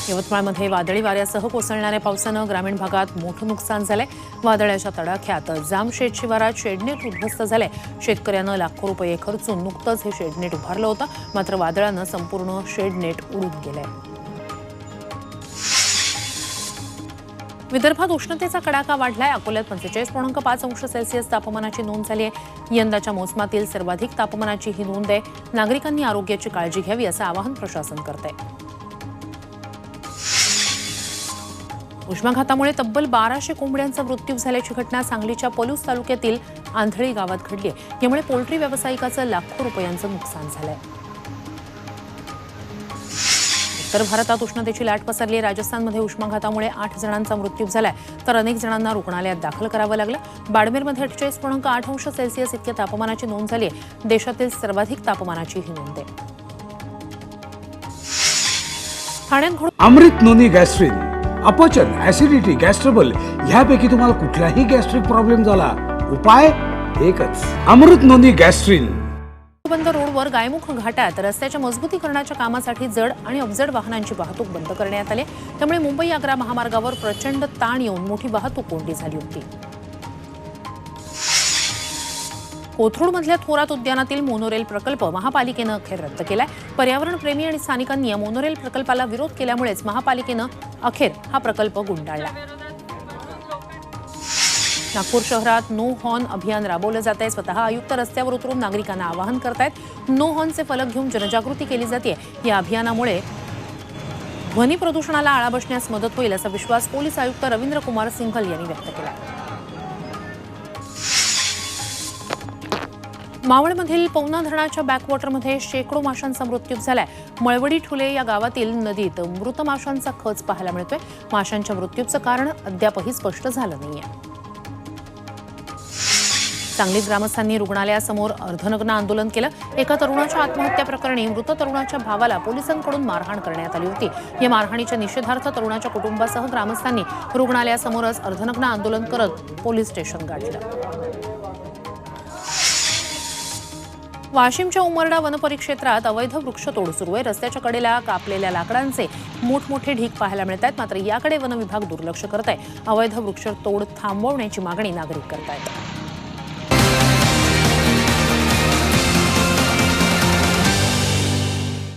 यवतमाळमध्ये वादळी वाऱ्यासह कोसळणाऱ्या पावसानं ग्रामीण भागात मोठं नुकसान झालंय। वादळाच्या तडाख्यात जामशेत शिवारात शेडनेट उद्ध्वस्त झालंय। शेतकऱ्यानं लाखो रुपये खर्चून नुकतंच हे शेडनेट उभारलं होतं, मात्र वादळानं संपूर्ण शेडनेट उडून गेलंय। विदर्भात उष्णतेचा कडाका वाढलाय। अकोल्यात 45.5 अंश सेल्सिअस तापमानाची नोंद झाली आहे। यंदाच्या मोसमातील सर्वाधिक तापमानाची ही नोंद आहे। नागरिकांनी आरोग्याची काळजी घ्यावी असं आवाहन प्रशासन करतंय। उष्माघातामुळे तब्बल 1200 कोंबड्यांचा मृत्यू झाल्याची घटना सांगलीच्या पलूस तालुक्यातील आंधळी गावात घडली आहे। यामुळे पोल्ट्री व्यावसायिकाचं लाखो रुपयांचं नुकसान झालंय। उत्तर भारतात उष्णतेची लाट पसरली। राजस्थानमध्ये उष्माघातामुळे 8 जणांचा मृत्यू झालाय, तर अनेक जणांना रुग्णालयात दाखल करावं लागलं। बाडमेरमध्ये 48.8 अंश सेल्सिअस इतक्या तापमानाची नोंद झाली आहे। देशातील सर्वाधिक तापमानाची ही नोंद आहे। ठाण्यात अमृत नोनी गॅस्ट्रिन, अपचन, ऍसिडिटी, गॅस्ट्रबल ह्यापैकी तुम्हाला कुठलाही गॅस्ट्रिक प्रॉब्लेम झाला, उपाय एकच, अमृत नोनी गॅस्ट्रिन। बंद रोडवर गायमुख घाटात रस्त्याच्या मजबूतीकरणाच्या कामासाठी जड आणि अवजड वाहनांची वाहतूक बंद करण्यात आली। त्यामुळे मुंबई आग्रा महामार्गावर प्रचंड ताण येऊन मोठी वाहतूक कोंडी झाली होती। कोथरूडमधल्या थोरात उद्यानातील मोनोरेल प्रकल्प महापालिकेनं अखेर रद्द केलाय। पर्यावरणप्रेमी आणि स्थानिकांनी या मोनोरेल प्रकल्पाला विरोध केल्यामुळेच महापालिकेनं अखेर हा प्रकल्प गुंडाळला। नागपूर शहरात नो हॉर्न अभियान राबवलं जात आहे। स्वतः आयुक्त रस्त्यावर उतरून नागरिकांना आवाहन करतायत। नो हॉर्नचे फलक घेऊन जनजागृती केली जाते। या अभियानामुळे ध्वनी प्रदूषणाला आळा बसण्यास मदत होईल असा विश्वास पोलीस आयुक्त रवींद्र कुमार सिंघल यांनी व्यक्त केला। मावळमधील पवना धरणाच्या बॅकवॉटरमध्ये शेकडो माशांचा मृत्यू झालाय। मळवडी ठुले या गावातील नदीत मृत माशांचा खच पाहायला मिळतोय। माशांच्या मृत्यूचं कारण अद्यापही स्पष्ट झालं नाहीये। सांगलीत ग्रामस्थांनी रुग्णालयासमोर अर्धनग्न आंदोलन केलं। एका तरुणाच्या आत्महत्या प्रकरणी मृत तरुणाच्या भावाला पोलिसांकडून मारहाण करण्यात आली होती। या मारहाणीच्या निषेधार्थ तरुणाच्या कुटुंबासह ग्रामस्थांनी रुग्णालयासमोरच अर्धनग्न आंदोलन करत पोलीस स्टेशन गाठलं। वाशिमच्या उमरडा वनपरिक्षेत्रात अवैध वृक्षतोड सुरू आहे। रस्त्याच्या कडेला कापलेल्या लाकडांचे मोठमोठे ढीग पाहायला मिळत आहेत, मात्र याकडे वन विभाग दुर्लक्ष करत आहे। अवैध वृक्षतोड थांबवण्याची मागणी नागरिक करत आहेत।